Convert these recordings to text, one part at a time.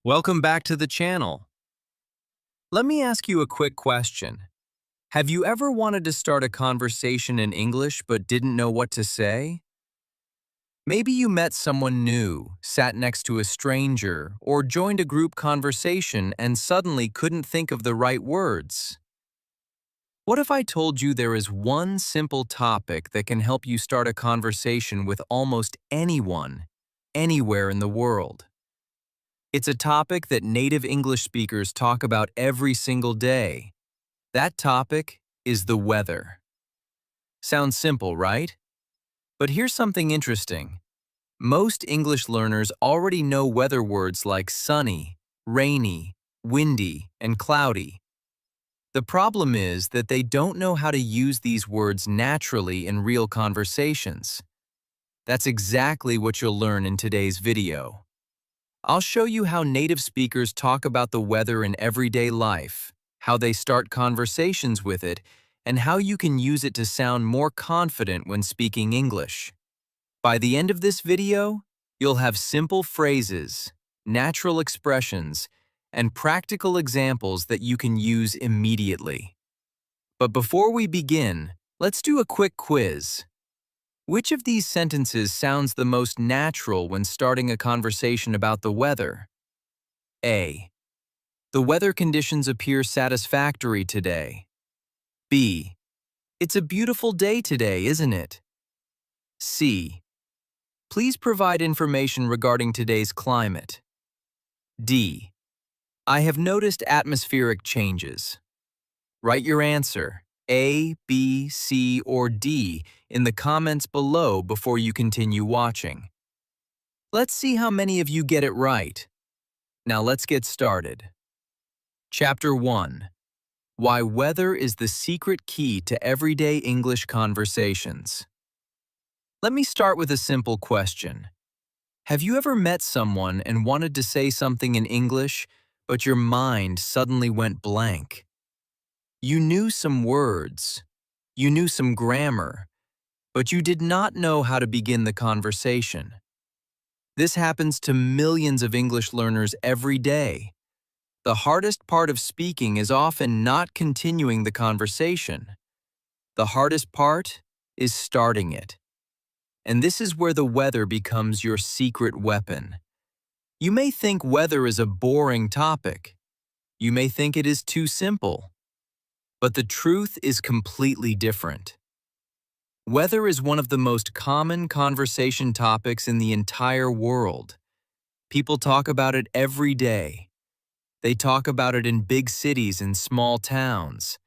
Welcome back to the channel. Let me ask you a quick question. Have you ever wanted to start a conversation in English but didn't know what to say? Maybe you met someone new, sat next to a stranger, or joined a group conversation and suddenly couldn't think of the right words. What if I told you there is one simple topic that can help you start a conversation with almost anyone, anywhere in the world? It's a topic that native English speakers talk about every single day. That topic is the weather. Sounds simple, right? But here's something interesting. Most English learners already know weather words like sunny, rainy, windy, and cloudy. The problem is that they don't know how to use these words naturally in real conversations. That's exactly what you'll learn in today's video. I'll show you how native speakers talk about the weather in everyday life, how they start conversations with it, and how you can use it to sound more confident when speaking English. By the end of this video, you'll have simple phrases, natural expressions, and practical examples that you can use immediately. But before we begin, let's do a quick quiz. Which of these sentences sounds the most natural when starting a conversation about the weather? A. The weather conditions appear satisfactory today. B. It's a beautiful day today, isn't it? C. Please provide information regarding today's climate. D. I have noticed atmospheric changes. Write your answer, A, B, C, or D, in the comments below before you continue watching. Let's see how many of you get it right. Now let's get started. Chapter 1. Why weather is the secret key to everyday English conversations. Let me start with a simple question. Have you ever met someone and wanted to say something in English, but your mind suddenly went blank? You knew some words, you knew some grammar, but you did not know how to begin the conversation. This happens to millions of English learners every day. The hardest part of speaking is often not continuing the conversation. The hardest part is starting it. And this is where the weather becomes your secret weapon. You may think weather is a boring topic. You may think it is too simple. But the truth is completely different. Weather is one of the most common conversation topics in the entire world. People talk about it every day. They talk about it in big cities and small towns.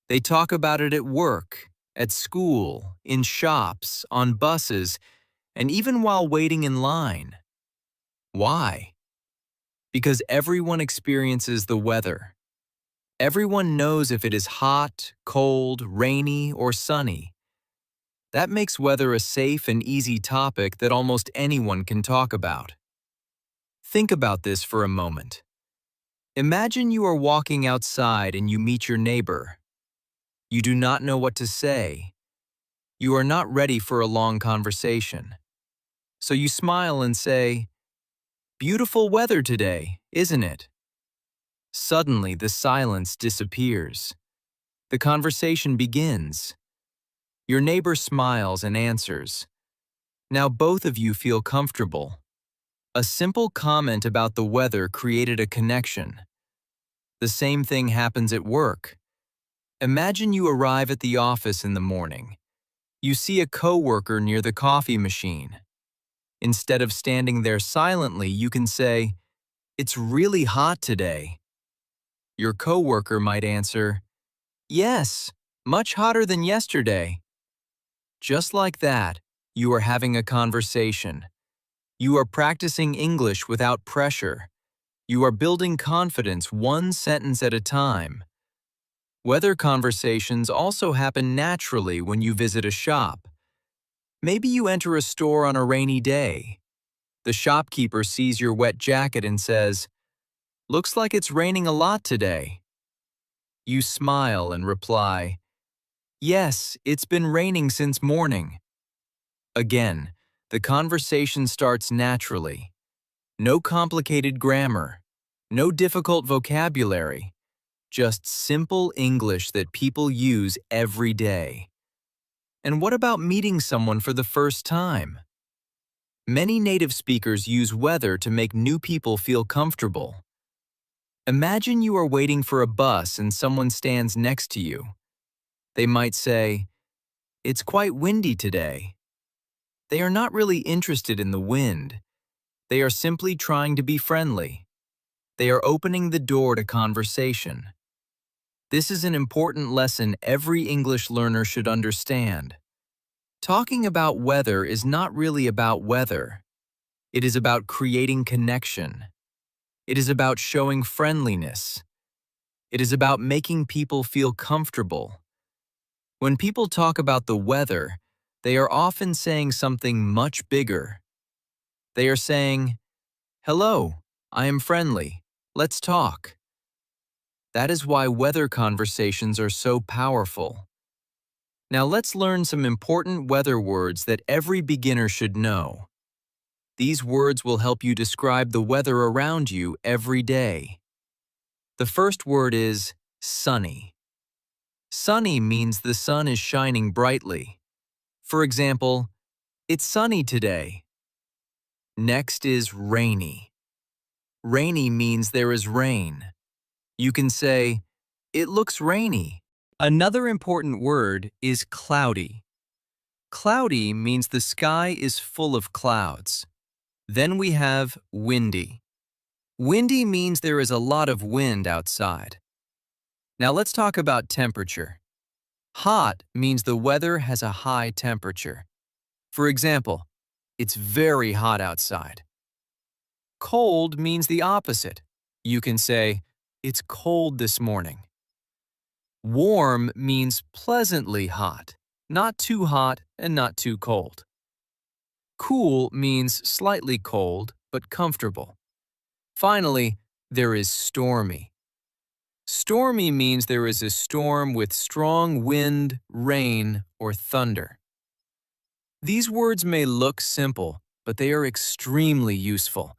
They talk about it at work, at school, in shops, on buses, and even while waiting in line. Why? Because everyone experiences the weather. Everyone knows if it is hot, cold, rainy, or sunny. That makes weather a safe and easy topic that almost anyone can talk about. Think about this for a moment. Imagine you are walking outside and you meet your neighbor. You do not know what to say. You are not ready for a long conversation. So you smile and say, "Beautiful weather today, isn't it?" Suddenly, the silence disappears. The conversation begins. Your neighbor smiles and answers. Now both of you feel comfortable. A simple comment about the weather created a connection. The same thing happens at work. Imagine you arrive at the office in the morning. You see a coworker near the coffee machine. Instead of standing there silently, you can say, "It's really hot today." Your coworker might answer, "Yes, much hotter than yesterday." Just like that, you are having a conversation. You are practicing English without pressure. You are building confidence one sentence at a time. Weather conversations also happen naturally when you visit a shop. Maybe you enter a store on a rainy day. The shopkeeper sees your wet jacket and says, "Looks like it's raining a lot today." You smile and reply, "Yes, it's been raining since morning." Again, the conversation starts naturally. No complicated grammar, No difficult vocabulary, just simple English that people use every day. And what about meeting someone for the first time? Many native speakers use weather to make new people feel comfortable. Imagine you are waiting for a bus and someone stands next to you. They might say, "It's quite windy today." They are not really interested in the wind. They are simply trying to be friendly. They are opening the door to conversation. This is an important lesson every English learner should understand. Talking about weather is not really about weather. It is about creating connection. It is about showing friendliness. It is about making people feel comfortable. When people talk about the weather, they are often saying something much bigger. They are saying, "Hello, I am friendly. Let's talk." That is why weather conversations are so powerful. Now let's learn some important weather words that every beginner should know. These words will help you describe the weather around you every day. The first word is sunny. Sunny means the sun is shining brightly. For example, "It's sunny today." Next is rainy. Rainy means there is rain. You can say, "It looks rainy." Another important word is cloudy. Cloudy means the sky is full of clouds. Then we have windy. Windy means there is a lot of wind outside. Now let's talk about temperature. Hot means the weather has a high temperature. For example, "It's very hot outside." Cold means the opposite. You can say, "It's cold this morning." Warm means pleasantly hot, not too hot and not too cold. Cool means slightly cold but comfortable. Finally, there is stormy. Stormy means there is a storm with strong wind, rain, or thunder. These words may look simple, but they are extremely useful.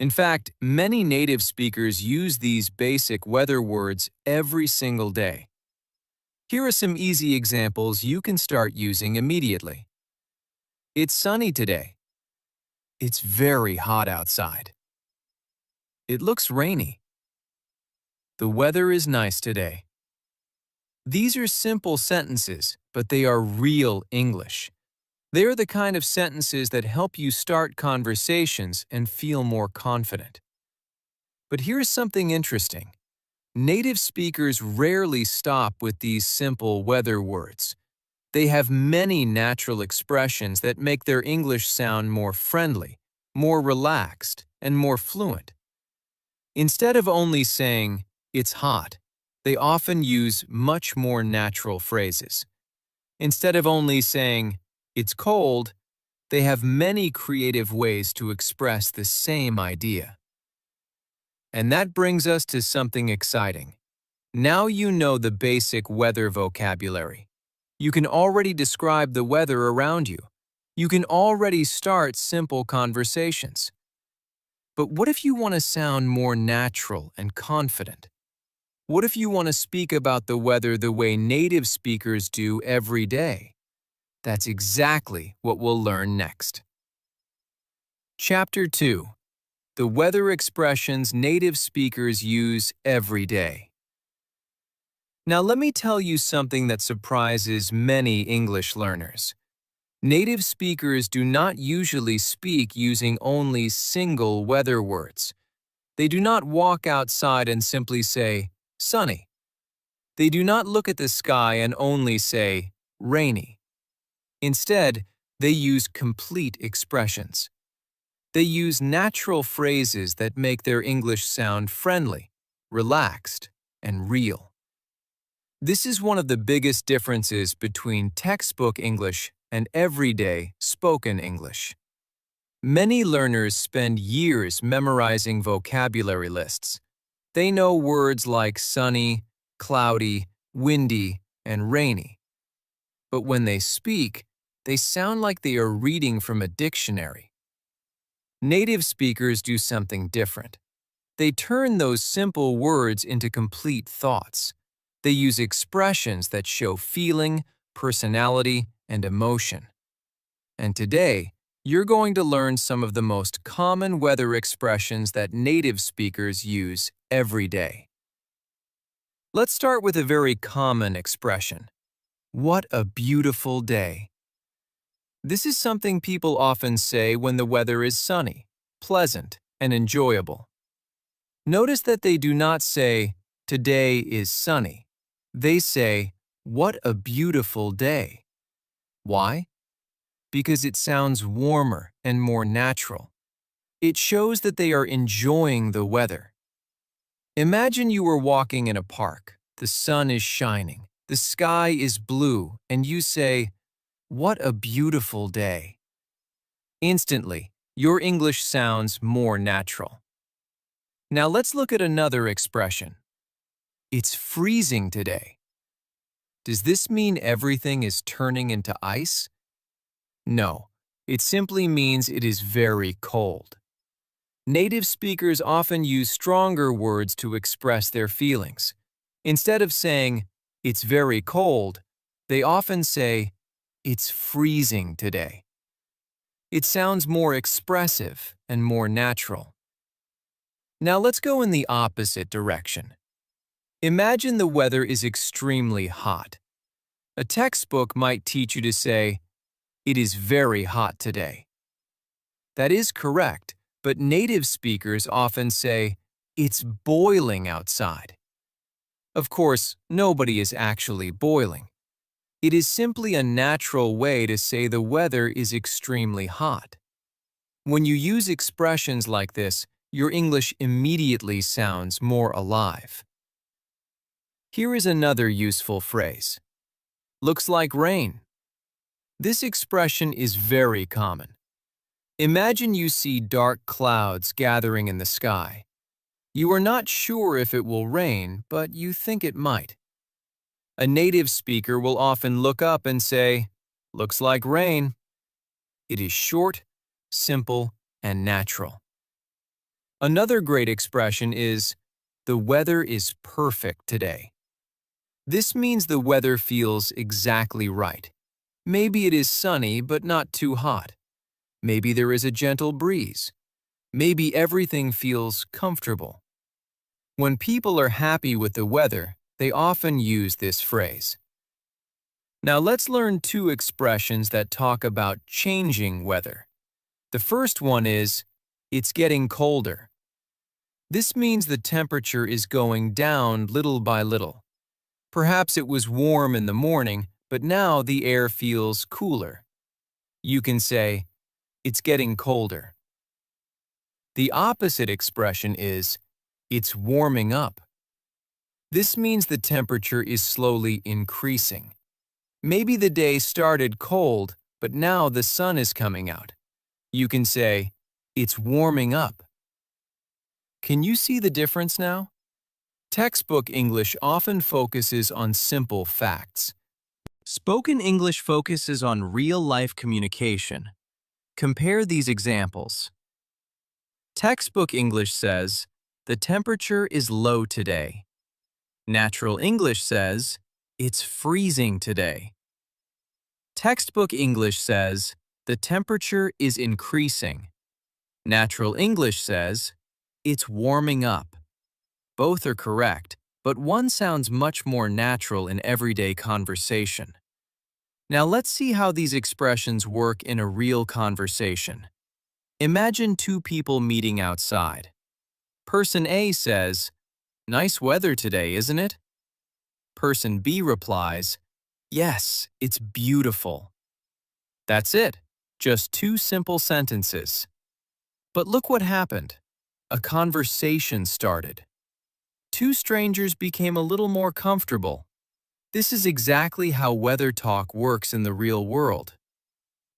In fact, many native speakers use these basic weather words every single day. Here are some easy examples you can start using immediately. "It's sunny today." "It's very hot outside." "It looks rainy." "The weather is nice today." These are simple sentences, but they are real English. They are the kind of sentences that help you start conversations and feel more confident. But here's something interesting. Native speakers rarely stop with these simple weather words. They have many natural expressions that make their English sound more friendly, more relaxed, and more fluent. Instead of only saying, "It's hot," they often use much more natural phrases. Instead of only saying, "It's cold," they have many creative ways to express the same idea. And that brings us to something exciting. Now you know the basic weather vocabulary. You can already describe the weather around you. You can already start simple conversations. But what if you want to sound more natural and confident? What if you want to speak about the weather the way native speakers do every day? That's exactly what we'll learn next. Chapter 2. The weather expressions native speakers use every day. Now let me tell you something that surprises many English learners. Native speakers do not usually speak using only single weather words. They do not walk outside and simply say, "sunny." They do not look at the sky and only say, "rainy." Instead, they use complete expressions. They use natural phrases that make their English sound friendly, relaxed, and real. This is one of the biggest differences between textbook English and everyday spoken English. Many learners spend years memorizing vocabulary lists. They know words like sunny, cloudy, windy, and rainy. But when they speak, they sound like they are reading from a dictionary. Native speakers do something different. They turn those simple words into complete thoughts. They use expressions that show feeling, personality, and emotion. And today, you're going to learn some of the most common weather expressions that native speakers use every day. Let's start with a very common expression. What a beautiful day. This is something people often say when the weather is sunny, pleasant, and enjoyable. Notice that they do not say, today is sunny. They say, what a beautiful day. Why? Because it sounds warmer and more natural. It shows that they are enjoying the weather. Imagine you were walking in a park. The sun is shining, the sky is blue, and you say, what a beautiful day. Instantly, your English sounds more natural. Now let's look at another expression. It's freezing today. Does this mean everything is turning into ice? No, it simply means it is very cold. Native speakers often use stronger words to express their feelings. Instead of saying, it's very cold, they often say, it's freezing today. It sounds more expressive and more natural. Now let's go in the opposite direction. Imagine the weather is extremely hot. A textbook might teach you to say, it is very hot today. That is correct, but native speakers often say, it's boiling outside. Of course, nobody is actually boiling. It is simply a natural way to say the weather is extremely hot. When you use expressions like this, your English immediately sounds more alive. Here is another useful phrase. Looks like rain. This expression is very common. Imagine you see dark clouds gathering in the sky. You are not sure if it will rain, but you think it might. A native speaker will often look up and say, looks like rain. It is short, simple, and natural. Another great expression is, the weather is perfect today. This means the weather feels exactly right. Maybe it is sunny but not too hot. Maybe there is a gentle breeze. Maybe everything feels comfortable. When people are happy with the weather, they often use this phrase. Now let's learn two expressions that talk about changing weather. The first one is, it's getting colder. This means the temperature is going down little by little. Perhaps it was warm in the morning, but now the air feels cooler. You can say, it's getting colder. The opposite expression is, it's warming up. This means the temperature is slowly increasing. Maybe the day started cold, but now the sun is coming out. You can say, it's warming up. Can you see the difference now? Textbook English often focuses on simple facts. Spoken English focuses on real-life communication. Compare these examples. Textbook English says, the temperature is low today. Natural English says, it's freezing today. Textbook English says, the temperature is increasing. Natural English says, it's warming up. Both are correct, but one sounds much more natural in everyday conversation. Now let's see how these expressions work in a real conversation. Imagine two people meeting outside. Person A says, nice weather today, isn't it? Person B replies, yes, it's beautiful. That's it, just two simple sentences. But look what happened. A conversation started. Two strangers became a little more comfortable. This is exactly how weather talk works in the real world.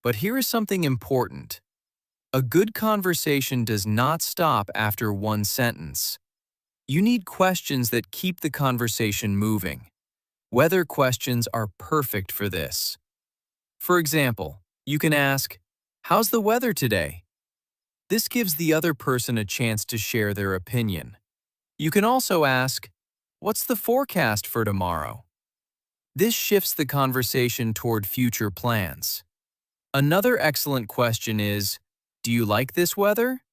But here is something important. A good conversation does not stop after one sentence. You need questions that keep the conversation moving. Weather questions are perfect for this. For example, you can ask, how's the weather today? This gives the other person a chance to share their opinion. You can also ask, "What's the forecast for tomorrow?" This shifts the conversation toward future plans. Another excellent question is, "Do you like this weather?"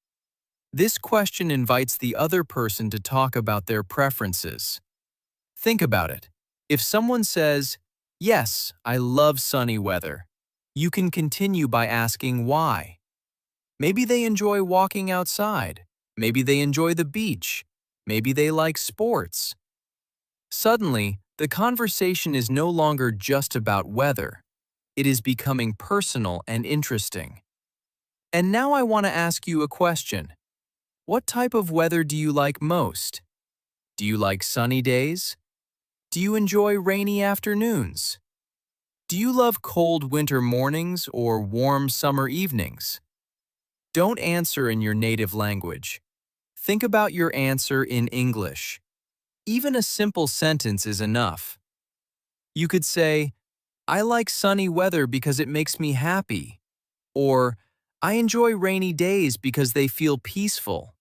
This question invites the other person to talk about their preferences. Think about it. If someone says, "Yes, I love sunny weather," you can continue by asking why. Maybe they enjoy walking outside. Maybe they enjoy the beach. Maybe they like sports. Suddenly, the conversation is no longer just about weather. It is becoming personal and interesting. And now I want to ask you a question. What type of weather do you like most? Do you like sunny days? Do you enjoy rainy afternoons? Do you love cold winter mornings or warm summer evenings? Don't answer in your native language. Think about your answer in English. Even a simple sentence is enough. You could say, "I like sunny weather because it makes me happy," or "I enjoy rainy days because they feel peaceful."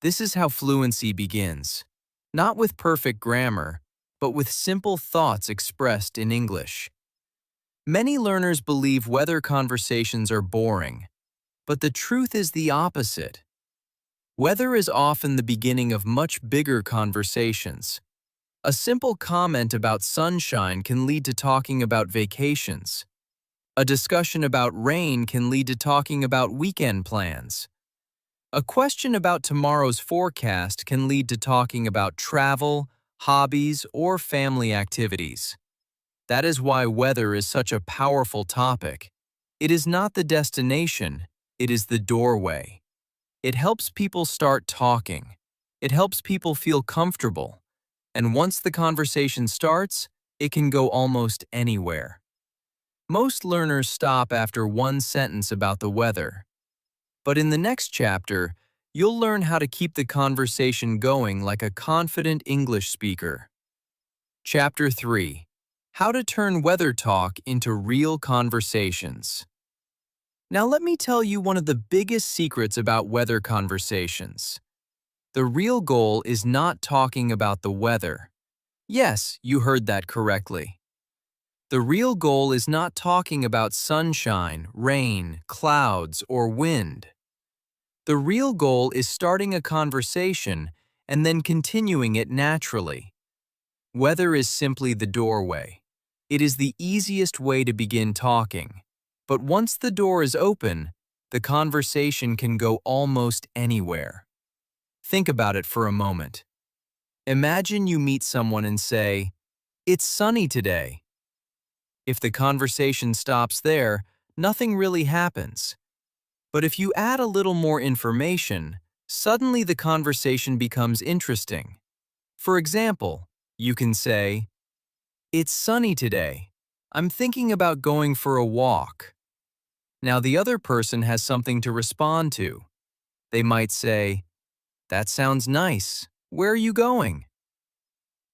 This is how fluency begins, not with perfect grammar, but with simple thoughts expressed in English. Many learners believe weather conversations are boring, but the truth is the opposite. Weather is often the beginning of much bigger conversations. A simple comment about sunshine can lead to talking about vacations. A discussion about rain can lead to talking about weekend plans. A question about tomorrow's forecast can lead to talking about travel, hobbies, or family activities. That is why weather is such a powerful topic. It is not the destination, it is the doorway. It helps people start talking. It helps people feel comfortable. And once the conversation starts, it can go almost anywhere. Most learners stop after one sentence about the weather. But in the next chapter, you'll learn how to keep the conversation going like a confident English speaker. Chapter 3. How to turn weather talk into real conversations. Now let me tell you one of the biggest secrets about weather conversations. The real goal is not talking about the weather. Yes, you heard that correctly. The real goal is not talking about sunshine, rain, clouds, or wind. The real goal is starting a conversation and then continuing it naturally. Weather is simply the doorway. It is the easiest way to begin talking. But once the door is open, the conversation can go almost anywhere. Think about it for a moment. Imagine you meet someone and say, "It's sunny today." If the conversation stops there, nothing really happens. But if you add a little more information, suddenly the conversation becomes interesting. For example, you can say, "It's sunny today. I'm thinking about going for a walk." Now the other person has something to respond to. They might say, "That sounds nice. Where are you going?"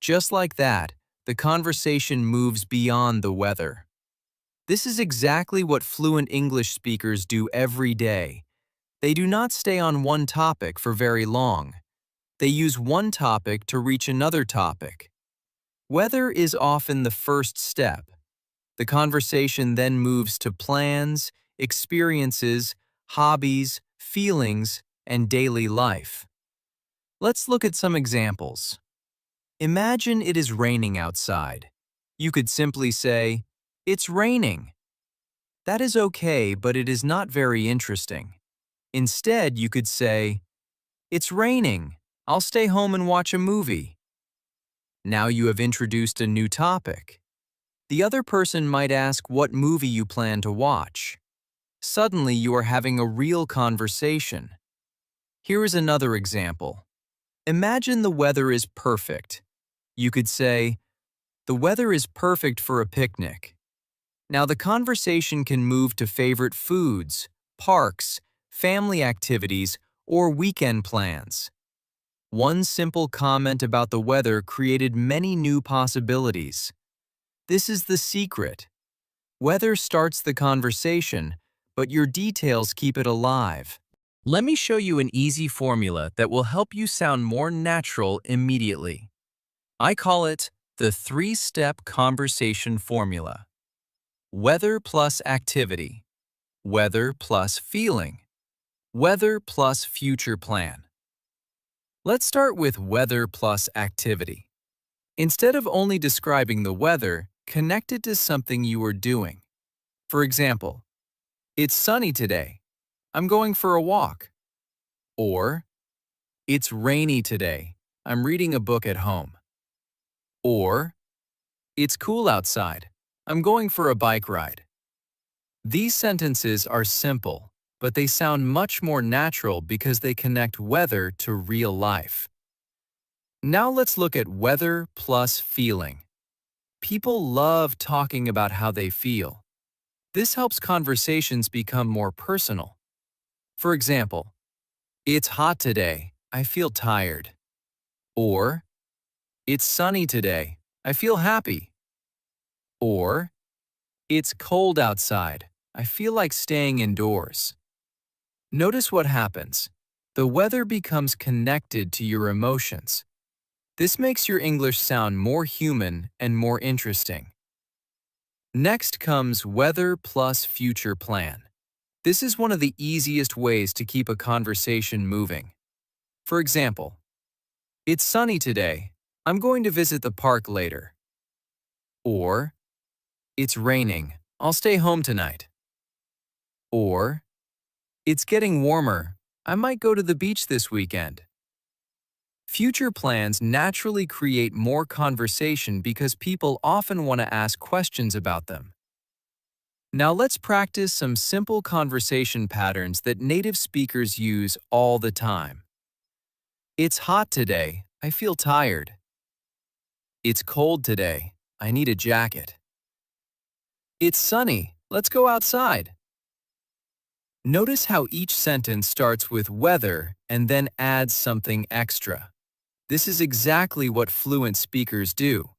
Just like that, the conversation moves beyond the weather. This is exactly what fluent English speakers do every day. They do not stay on one topic for very long. They use one topic to reach another topic. Weather is often the first step. The conversation then moves to plans, experiences, hobbies, feelings, and daily life. Let's look at some examples. Imagine it is raining outside. You could simply say, "It's raining." That is okay, but it is not very interesting. Instead, you could say, "It's raining. I'll stay home and watch a movie." Now you have introduced a new topic. The other person might ask what movie you plan to watch. Suddenly, you are having a real conversation. Here is another example. Imagine the weather is perfect. You could say, "The weather is perfect for a picnic." Now the conversation can move to favorite foods, parks, family activities, or weekend plans. One simple comment about the weather created many new possibilities. This is the secret. Weather starts the conversation, but your details keep it alive. Let me show you an easy formula that will help you sound more natural immediately. I call it the three-step conversation formula. Weather plus activity, weather plus feeling, weather plus future plan. Let's start with weather plus activity. Instead of only describing the weather, connect it to something you are doing. For example, it's sunny today. I'm going for a walk. Or, it's rainy today. I'm reading a book at home. Or, it's cool outside. I'm going for a bike ride. These sentences are simple, but they sound much more natural because they connect weather to real life. Now let's look at weather plus feeling. People love talking about how they feel. This helps conversations become more personal. For example, it's hot today. I feel tired. Or, it's sunny today. I feel happy. Or, it's cold outside. I feel like staying indoors. Notice what happens. The weather becomes connected to your emotions. This makes your English sound more human and more interesting. Next comes weather plus future plan. This is one of the easiest ways to keep a conversation moving. For example, it's sunny today. I'm going to visit the park later. Or, it's raining. I'll stay home tonight. Or, it's getting warmer. I might go to the beach this weekend. Future plans naturally create more conversation because people often want to ask questions about them. Now let's practice some simple conversation patterns that native speakers use all the time. It's hot today. I feel tired. It's cold today. I need a jacket. It's sunny. Let's go outside. Notice how each sentence starts with weather and then adds something extra. This is exactly what fluent speakers do.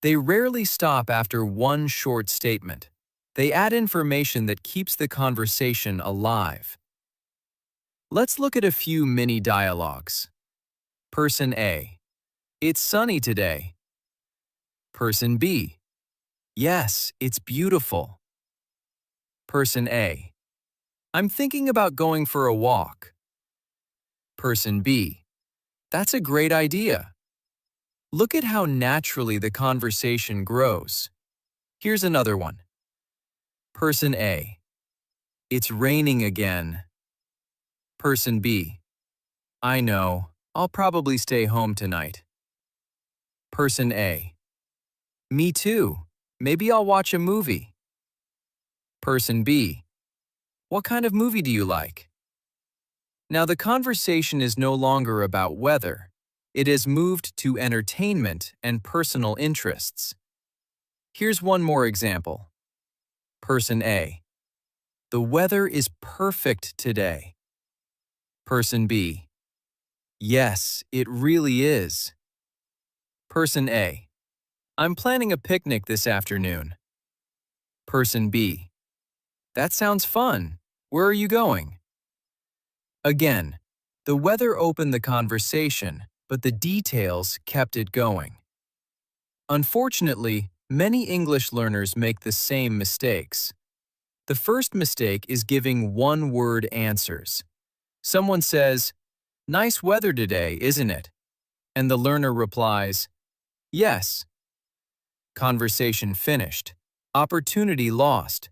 They rarely stop after one short statement. They add information that keeps the conversation alive. Let's look at a few mini dialogues. Person A: it's sunny today. Person B: yes, it's beautiful. Person A: I'm thinking about going for a walk. Person B: that's a great idea. Look at how naturally the conversation grows. Here's another one. Person A: it's raining again. Person B: I know, I'll probably stay home tonight. Person A: me too. Maybe I'll watch a movie. Person B: what kind of movie do you like? Now the conversation is no longer about weather. It has moved to entertainment and personal interests. Here's one more example. Person A: the weather is perfect today. Person B: yes, it really is. Person A: I'm planning a picnic this afternoon. Person B: that sounds fun. Where are you going? Again, the weather opened the conversation, but the details kept it going. Unfortunately, many English learners make the same mistakes. The first mistake is giving one-word answers. Someone says, "Nice weather today, isn't it?" And the learner replies, "Yes." Conversation finished. Opportunity lost.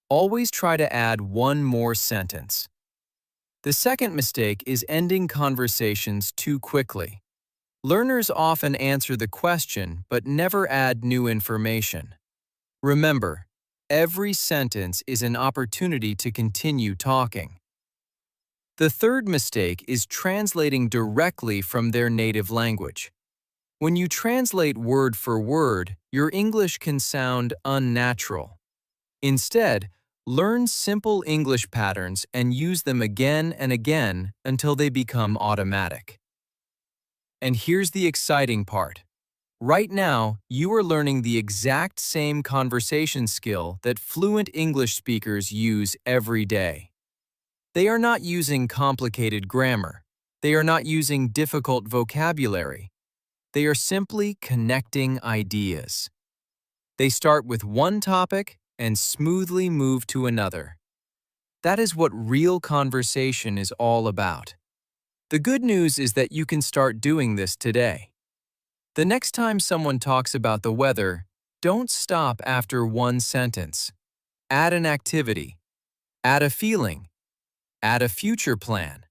Always try to add one more sentence. The second mistake is ending conversations too quickly. Learners often answer the question but never add new information. Remember, every sentence is an opportunity to continue talking. The third mistake is translating directly from their native language. When you translate word for word, your English can sound unnatural. Instead, learn simple English patterns and use them again and again until they become automatic. And here's the exciting part. Right now, you are learning the exact same conversation skill that fluent English speakers use every day. They are not using complicated grammar. They are not using difficult vocabulary. They are simply connecting ideas. They start with one topic and smoothly move to another. That is what real conversation is all about. The good news is that you can start doing this today. The next time someone talks about the weather, don't stop after one sentence. Add an activity. Add a feeling. Add a future plan.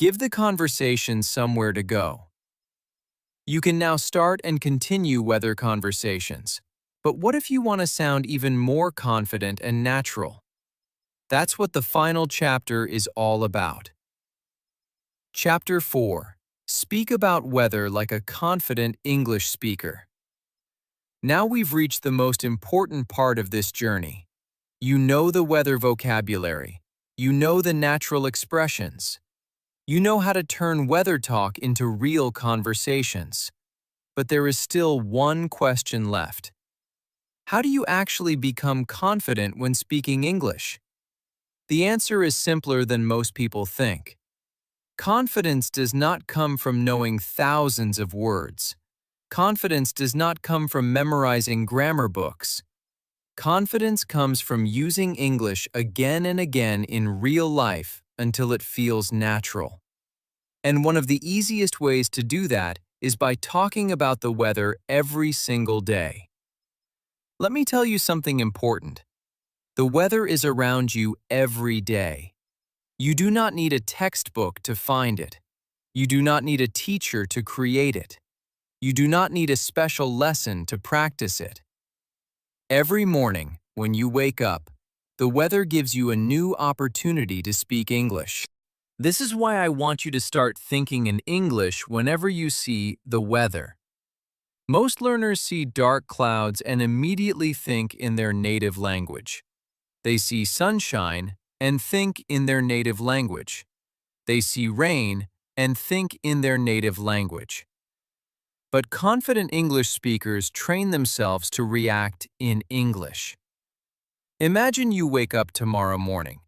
Give the conversation somewhere to go. You can now start and continue weather conversations. But what if you want to sound even more confident and natural? That's what the final chapter is all about. Chapter 4. Speak about weather like a confident English speaker. Now we've reached the most important part of this journey. You know the weather vocabulary. You know the natural expressions. You know how to turn weather talk into real conversations. But there is still one question left. How do you actually become confident when speaking English? The answer is simpler than most people think. Confidence does not come from knowing thousands of words. Confidence does not come from memorizing grammar books. Confidence comes from using English again and again in real life until it feels natural. And one of the easiest ways to do that is by talking about the weather every single day. Let me tell you something important. The weather is around you every day. You do not need a textbook to find it. You do not need a teacher to create it. You do not need a special lesson to practice it. Every morning, when you wake up, the weather gives you a new opportunity to speak English. This is why I want you to start thinking in English whenever you see the weather. Most learners see dark clouds and immediately think in their native language. They see sunshine and think in their native language. They see rain and think in their native language. But confident English speakers train themselves to react in English. Imagine you wake up tomorrow morning.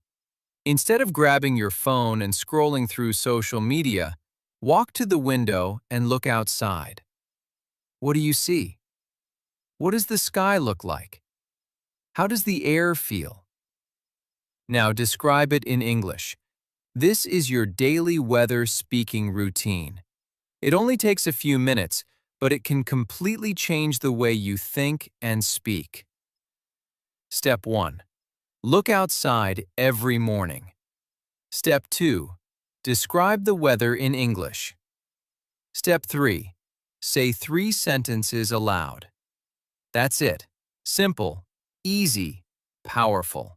Instead of grabbing your phone and scrolling through social media, walk to the window and look outside. What do you see? What does the sky look like? How does the air feel? Now describe it in English. This is your daily weather speaking routine. It only takes a few minutes, but it can completely change the way you think and speak. Step 1. Look outside every morning. Step 2. Describe the weather in English. Step 3. Say 3 sentences aloud. That's it. Simple, easy, powerful.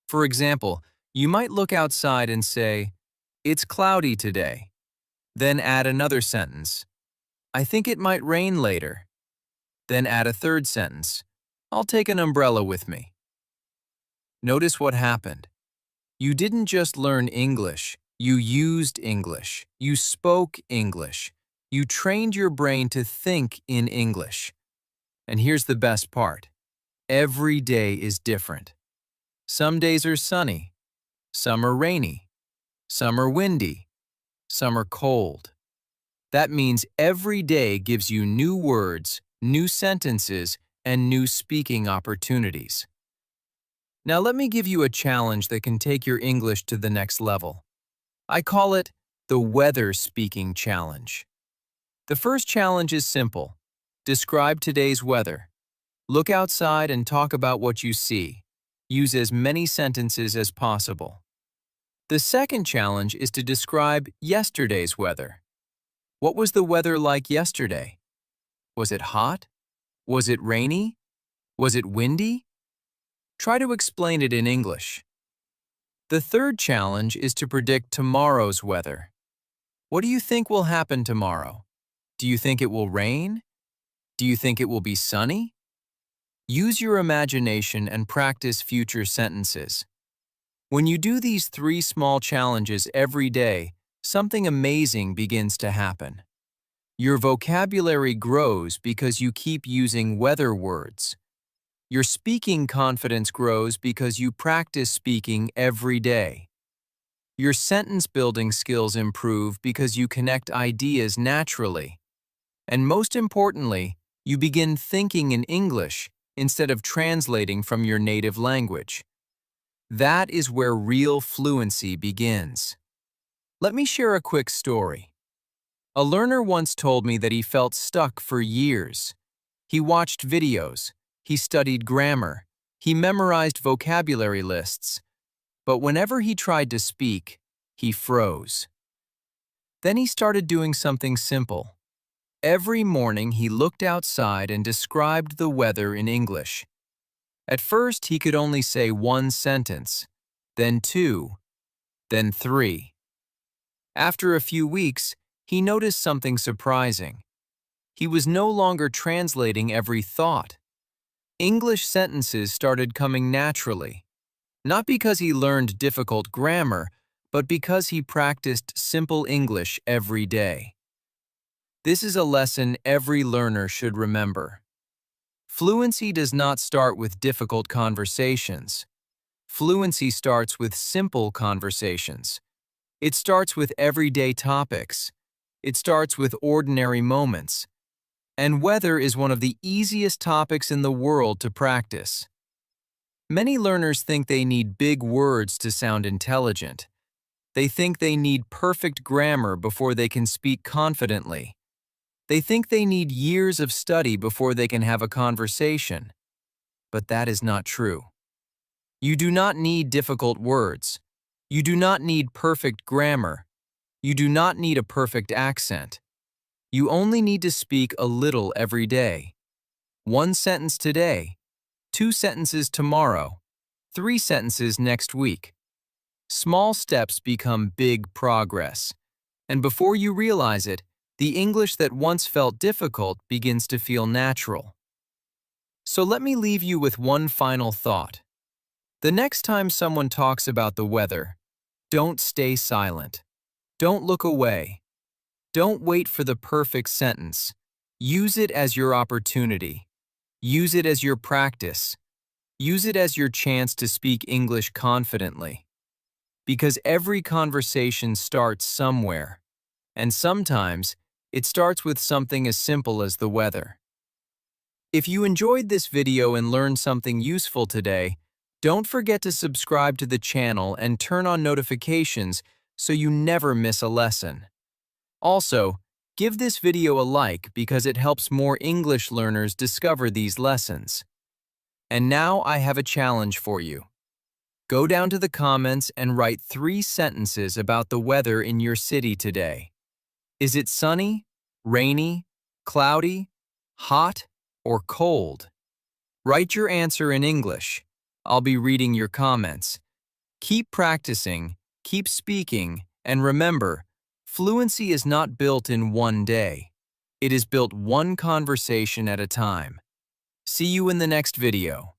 For example, you might look outside and say, "It's cloudy today." Then add another sentence. "I think it might rain later." Then add a third sentence. "I'll take an umbrella with me." Notice what happened. You didn't just learn English, you used English, you spoke English, you trained your brain to think in English. And here's the best part. Every day is different. Some days are sunny, some are rainy, some are windy, some are cold. That means every day gives you new words, new sentences, and new speaking opportunities. Now let me give you a challenge that can take your English to the next level. I call it the Weather Speaking Challenge. The first challenge is simple. Describe today's weather. Look outside and talk about what you see. Use as many sentences as possible. The second challenge is to describe yesterday's weather. What was the weather like yesterday? Was it hot? Was it rainy? Was it windy? Try to explain it in English. The third challenge is to predict tomorrow's weather. What do you think will happen tomorrow? Do you think it will rain? Do you think it will be sunny? Use your imagination and practice future sentences. When you do these 3 small challenges every day, something amazing begins to happen. Your vocabulary grows because you keep using weather words. Your speaking confidence grows because you practice speaking every day. Your sentence building skills improve because you connect ideas naturally. And most importantly, you begin thinking in English instead of translating from your native language. That is where real fluency begins. Let me share a quick story. A learner once told me that he felt stuck for years. He watched videos, he studied grammar, he memorized vocabulary lists, but whenever he tried to speak, he froze. Then he started doing something simple. Every morning he looked outside and described the weather in English. At first he could only say one sentence, then two, then three. After a few weeks, he noticed something surprising. He was no longer translating every thought. English sentences started coming naturally, not because he learned difficult grammar, but because he practiced simple English every day. This is a lesson every learner should remember. Fluency does not start with difficult conversations. Fluency starts with simple conversations. It starts with everyday topics. It starts with ordinary moments. And weather is one of the easiest topics in the world to practice. Many learners think they need big words to sound intelligent. They think they need perfect grammar before they can speak confidently. They think they need years of study before they can have a conversation. But that is not true. You do not need difficult words. You do not need perfect grammar. You do not need a perfect accent. You only need to speak a little every day. One sentence today, 2 sentences tomorrow, 3 sentences next week. Small steps become big progress. And before you realize it, the English that once felt difficult begins to feel natural. So let me leave you with one final thought. The next time someone talks about the weather, don't stay silent. Don't look away. Don't wait for the perfect sentence. Use it as your opportunity. Use it as your practice. Use it as your chance to speak English confidently. Because every conversation starts somewhere. And sometimes, it starts with something as simple as the weather. If you enjoyed this video and learned something useful today, don't forget to subscribe to the channel and turn on notifications so you never miss a lesson. Also, give this video a like because it helps more English learners discover these lessons. And now I have a challenge for you. Go down to the comments and write 3 sentences about the weather in your city today. Is it sunny, rainy, cloudy, hot, or cold? Write your answer in English. I'll be reading your comments. Keep practicing, keep speaking, and remember, fluency is not built in one day. It is built one conversation at a time. See you in the next video.